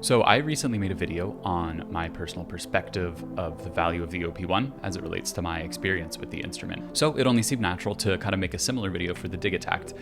So I recently made a video on my personal perspective of the value of the OP1 as it relates to my experience with the instrument. So it only seemed natural to kind of make a similar video for the Digitakt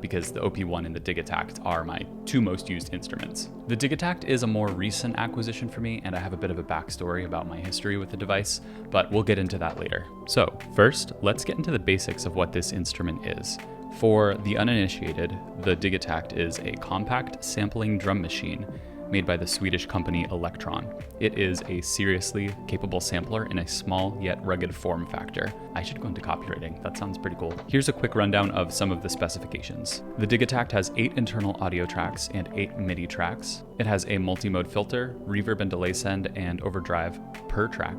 because the OP1 and the Digitakt are my two most used instruments. The Digitakt is a more recent acquisition for me, and I have a bit of a backstory about my history with the device, but we'll get into that later. So first, let's get into the basics of what this instrument is. For the uninitiated, the Digitakt is a compact sampling drum machine made by the Swedish company Elektron. It is a seriously capable sampler in a small yet rugged form factor. I should go into copywriting, that sounds pretty cool. Here's a quick rundown of some of the specifications. The Digitakt has 8 internal audio tracks and 8 MIDI tracks. It has a multi-mode filter, reverb and delay send, and overdrive per track.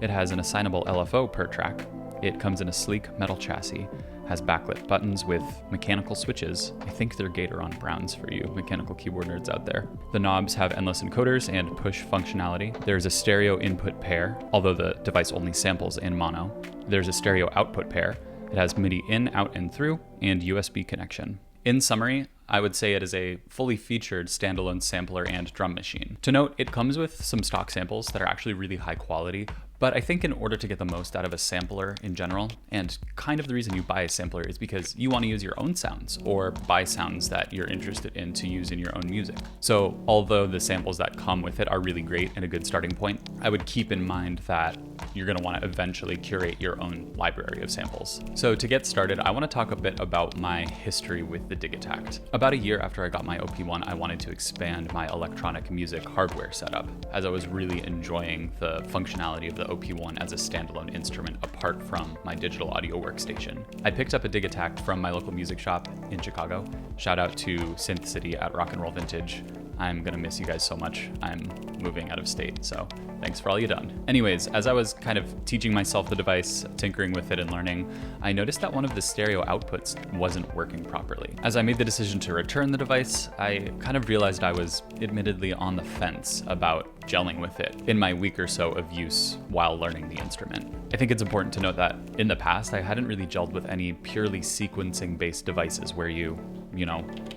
It has an assignable LFO per track. It comes in a sleek metal chassis, has backlit buttons with mechanical switches. I think they're Gatoron Browns for you mechanical keyboard nerds out there. The knobs have endless encoders and push functionality. There's a stereo input pair, although the device only samples in mono. There's a stereo output pair. It has MIDI in, out, and through, and USB connection. In summary, I would say it is a fully featured standalone sampler and drum machine. To note, it comes with some stock samples that are actually really high quality, but I think in order to get the most out of a sampler in general, and kind of the reason you buy a sampler is because you want to use your own sounds or buy sounds that you're interested in to use in your own music. So although the samples that come with it are really great and a good starting point, I would keep in mind that you're going to want to eventually curate your own library of samples. So to get started, I want to talk a bit about my history with the Digitakt. About a year after I got my OP1, I wanted to expand my electronic music hardware setup, as I was really enjoying the functionality of the OP1 as a standalone instrument apart from my digital audio workstation. I picked up a Digitakt from my local music shop in Chicago. Shout out to Synth City at Rock and Roll Vintage. I'm gonna miss you guys so much. I'm moving out of state, so thanks for all you done. Anyways, as I was kind of teaching myself the device, tinkering with it and learning, I noticed that one of the stereo outputs wasn't working properly. As I made the decision to return the device, I kind of realized I was admittedly on the fence about gelling with it in my week or so of use while learning the instrument. I think it's important to note that in the past, I hadn't really gelled with any purely sequencing-based devices where you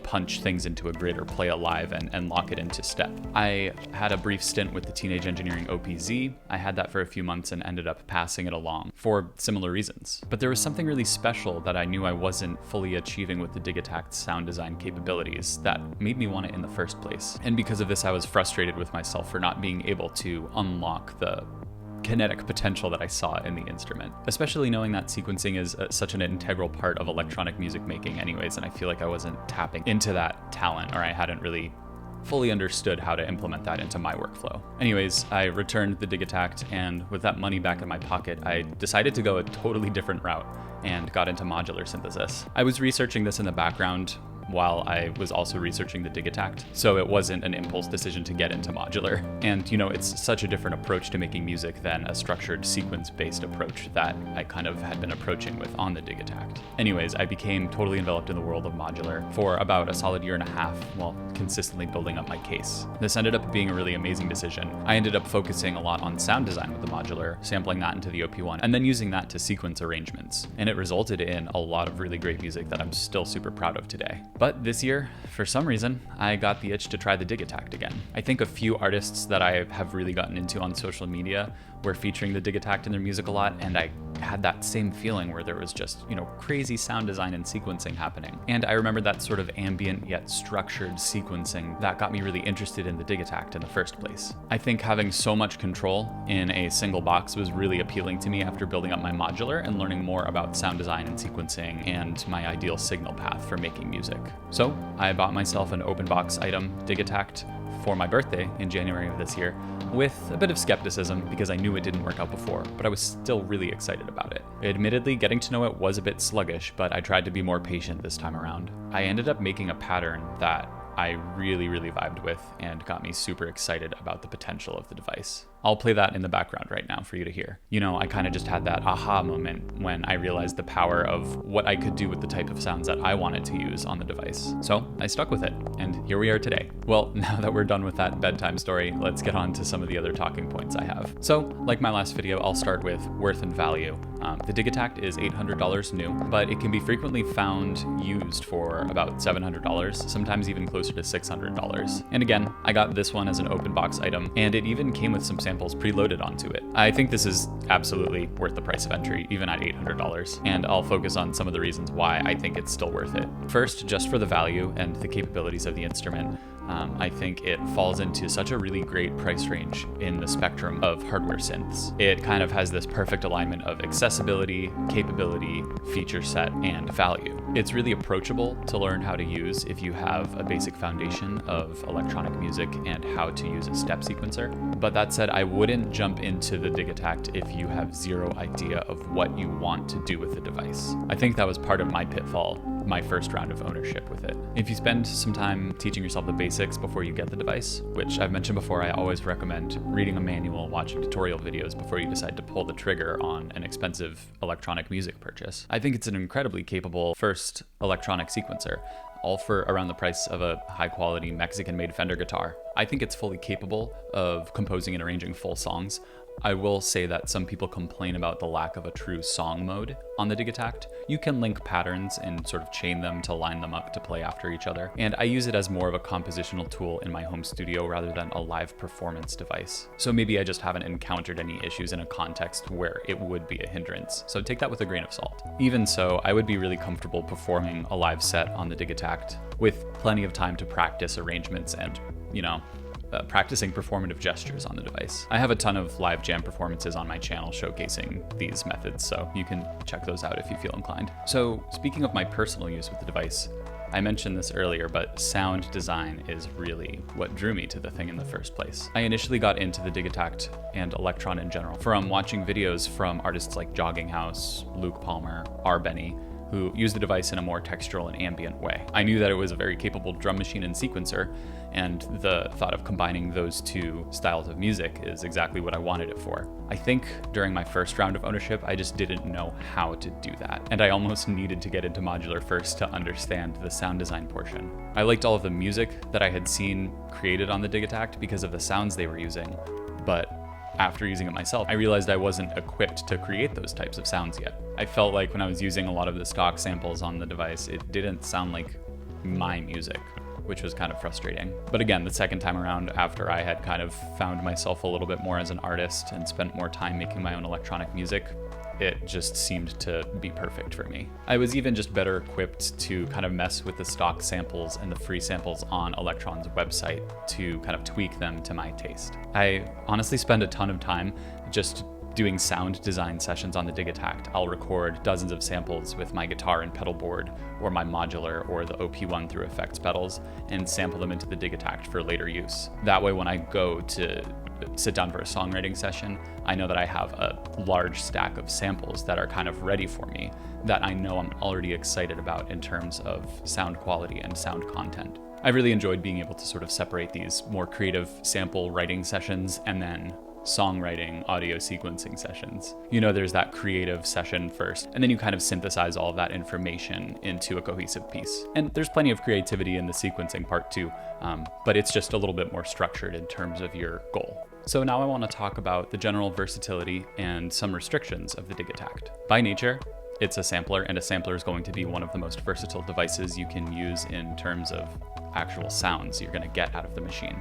punch things into a grid or play a live and lock it into step. I had a brief stint with the Teenage Engineering OPZ. I had that for a few months and ended up passing it along for similar reasons. But there was something really special that I knew I wasn't fully achieving with the Digitakt's sound design capabilities that made me want it in the first place. And because of this, I was frustrated with myself for not being able to unlock the kinetic potential that I saw in the instrument, especially knowing that sequencing is such an integral part of electronic music making anyways, and I feel like I wasn't tapping into that talent, or I hadn't really fully understood how to implement that into my workflow. Anyways, I returned the Digitakt, and with that money back in my pocket, I decided to go a totally different route and got into modular synthesis. I was researching this in the background while I was also researching the Digitakt, so it wasn't an impulse decision to get into modular. And it's such a different approach to making music than a structured sequence-based approach that I kind of had been approaching with on the Digitakt. Anyways, I became totally enveloped in the world of modular for about a solid year and a half while consistently building up my case. This ended up being a really amazing decision. I ended up focusing a lot on sound design with the modular, sampling that into the OP1, and then using that to sequence arrangements. And it resulted in a lot of really great music that I'm still super proud of today. But this year, for some reason, I got the itch to try the Digitakt again. I think a few artists that I have really gotten into on social media were featuring the Digitakt in their music a lot, and I had that same feeling where there was just, crazy sound design and sequencing happening. And I remember that sort of ambient yet structured sequencing that got me really interested in the Digitakt in the first place. I think having so much control in a single box was really appealing to me after building up my modular and learning more about sound design and sequencing and my ideal signal path for making music. So I bought myself an open box item, Digitakt, for my birthday in January of this year, with a bit of skepticism because I knew it didn't work out before, but I was still really excited about it. Admittedly, getting to know it was a bit sluggish, but I tried to be more patient this time around. I ended up making a pattern that I really vibed with and got me super excited about the potential of the device. I'll play that in the background right now for you to hear. You know, I kind of just had that aha moment when I realized the power of what I could do with the type of sounds that I wanted to use on the device. So I stuck with it, and here we are today. Well, now that we're done with that bedtime story, let's get on to some of the other talking points I have. So, like my last video, I'll start with worth and value. The Digitakt is $800 new, but it can be frequently found used for about $700, sometimes even closer to $600. And again, I got this one as an open box item, and it even came with some samples preloaded onto it. I think this is absolutely worth the price of entry, even at $800, and I'll focus on some of the reasons why I think it's still worth it. First, just for the value and the capabilities of the instrument. I think it falls into such a really great price range in the spectrum of hardware synths. It kind of has this perfect alignment of accessibility, capability, feature set, and value. It's really approachable to learn how to use if you have a basic foundation of electronic music and how to use a step sequencer. But that said, I wouldn't jump into the Digitakt if you have zero idea of what you want to do with the device. I think that was part of my pitfall, my first round of ownership with it. If you spend some time teaching yourself the basics before you get the device, which I've mentioned before, I always recommend reading a manual, watching tutorial videos before you decide to pull the trigger on an expensive electronic music purchase. I think it's an incredibly capable first electronic sequencer, all for around the price of a high-quality Mexican-made Fender guitar. I think it's fully capable of composing and arranging full songs. I will say that some people complain about the lack of a true song mode on the Digitakt. You can link patterns and sort of chain them to line them up to play after each other. And I use it as more of a compositional tool in my home studio rather than a live performance device. So maybe I just haven't encountered any issues in a context where it would be a hindrance. So take that with a grain of salt. Even so, I would be really comfortable performing a live set on the Digitakt with plenty of time to practice arrangements and, practicing performative gestures on the device. I have a ton of live jam performances on my channel showcasing these methods, so you can check those out if you feel inclined. So speaking of my personal use with the device, I mentioned this earlier, but sound design is really what drew me to the thing in the first place. I initially got into the Digitakt and Elektron in general from watching videos from artists like Jogging House, Luke Palmer, R. Benny, who use the device in a more textural and ambient way. I knew that it was a very capable drum machine and sequencer, and the thought of combining those two styles of music is exactly what I wanted it for. I think during my first round of ownership, I just didn't know how to do that, and I almost needed to get into modular first to understand the sound design portion. I liked all of the music that I had seen created on the Digitakt because of the sounds they were using, but after using it myself, I realized I wasn't equipped to create those types of sounds yet. I felt like when I was using a lot of the stock samples on the device, it didn't sound like my music, which was kind of frustrating. But again, the second time around, after I had kind of found myself a little bit more as an artist and spent more time making my own electronic music, it just seemed to be perfect for me. I was even just better equipped to kind of mess with the stock samples and the free samples on Elektron's website to kind of tweak them to my taste. I honestly spend a ton of time just doing sound design sessions on the Digitakt. I'll record dozens of samples with my guitar and pedal board, or my modular, or the OP1 through effects pedals, and sample them into the Digitakt for later use. That way, when I go to sit down for a songwriting session, I know that I have a large stack of samples that are kind of ready for me, that I know I'm already excited about in terms of sound quality and sound content. I really enjoyed being able to sort of separate these more creative sample writing sessions and then songwriting audio sequencing sessions. There's that creative session first, and then you kind of synthesize all of that information into a cohesive piece. And there's plenty of creativity in the sequencing part too, but it's just a little bit more structured in terms of your goal. So now I want to talk about the general versatility and some restrictions of the Digitakt. By nature, it's a sampler, and a sampler is going to be one of the most versatile devices you can use in terms of actual sounds you're going to get out of the machine.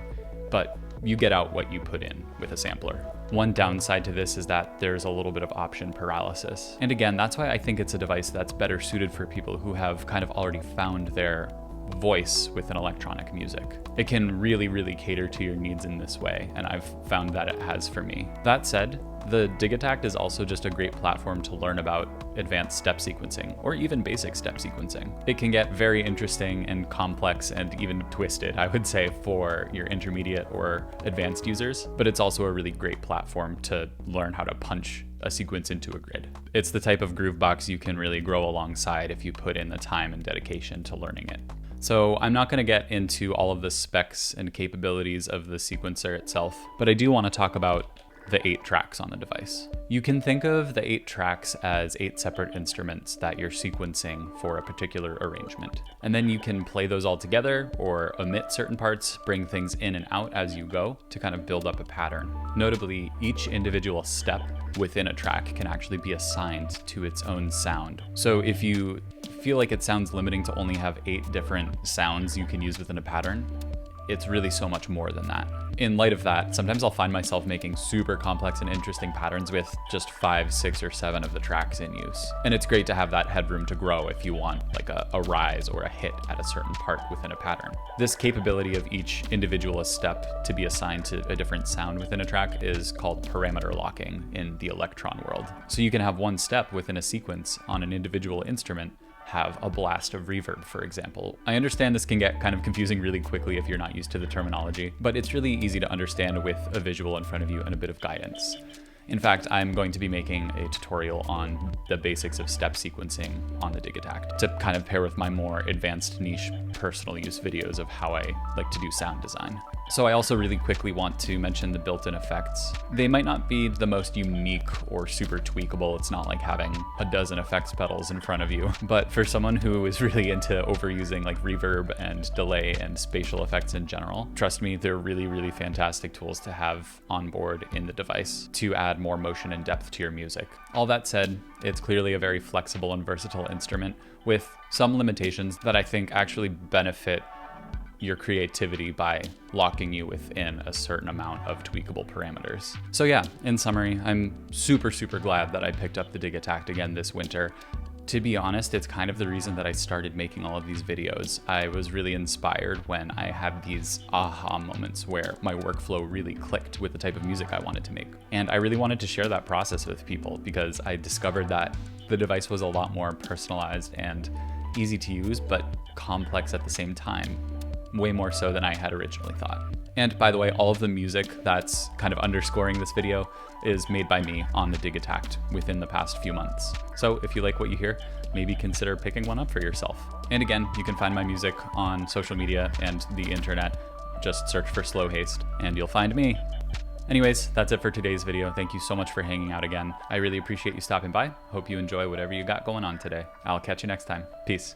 But you get out what you put in with a sampler. One downside to this is that there's a little bit of option paralysis. And again, that's why I think it's a device that's better suited for people who have kind of already found their voice within electronic music. It can really, really cater to your needs in this way, and I've found that it has for me. That said, the Digitakt is also just a great platform to learn about advanced step sequencing, or even basic step sequencing. It can get very interesting and complex and even twisted, I would say, for your intermediate or advanced users, but it's also a really great platform to learn how to punch a sequence into a grid. It's the type of groove box you can really grow alongside if you put in the time and dedication to learning it. So I'm not going to get into all of the specs and capabilities of the sequencer itself, but I do want to talk about the 8 tracks on the device. You can think of the 8 tracks as 8 separate instruments that you're sequencing for a particular arrangement. And then you can play those all together or omit certain parts, bring things in and out as you go to kind of build up a pattern. Notably, each individual step within a track can actually be assigned to its own sound. So if you feel like it sounds limiting to only have 8 different sounds you can use within a pattern, it's really so much more than that. In light of that, sometimes I'll find myself making super complex and interesting patterns with just 5, 6, or 7 of the tracks in use. And it's great to have that headroom to grow if you want like a rise or a hit at a certain part within a pattern. This capability of each individual step to be assigned to a different sound within a track is called parameter locking in the Elektron world. So you can have one step within a sequence on an individual instrument have a blast of reverb, for example. I understand this can get kind of confusing really quickly if you're not used to the terminology, but it's really easy to understand with a visual in front of you and a bit of guidance. In fact, I'm going to be making a tutorial on the basics of step sequencing on the Digitakt to kind of pair with my more advanced niche personal use videos of how I like to do sound design. So I also really quickly want to mention the built-in effects. They might not be the most unique or super tweakable. It's not like having a dozen effects pedals in front of you. But for someone who is really into overusing like reverb and delay and spatial effects in general, trust me, they're really, really fantastic tools to have on board in the device to add more motion and depth to your music. All that said, it's clearly a very flexible and versatile instrument with some limitations that I think actually benefit your creativity by locking you within a certain amount of tweakable parameters. So yeah, in summary, I'm super glad that I picked up the Digitakt again this winter. To be honest, it's kind of the reason that I started making all of these videos. I was really inspired when I had these aha moments where my workflow really clicked with the type of music I wanted to make. And I really wanted to share that process with people because I discovered that the device was a lot more personalized and easy to use, but complex at the same time. Way more so than I had originally thought. And by the way, all of the music that's kind of underscoring this video is made by me on the Digitakt within the past few months. So if you like what you hear, maybe consider picking one up for yourself. And again, you can find my music on social media and the internet. Just search for Slow Haste and you'll find me. Anyways, that's it for today's video. Thank you so much for hanging out again. I really appreciate you stopping by. Hope you enjoy whatever you got going on today. I'll catch you next time. Peace.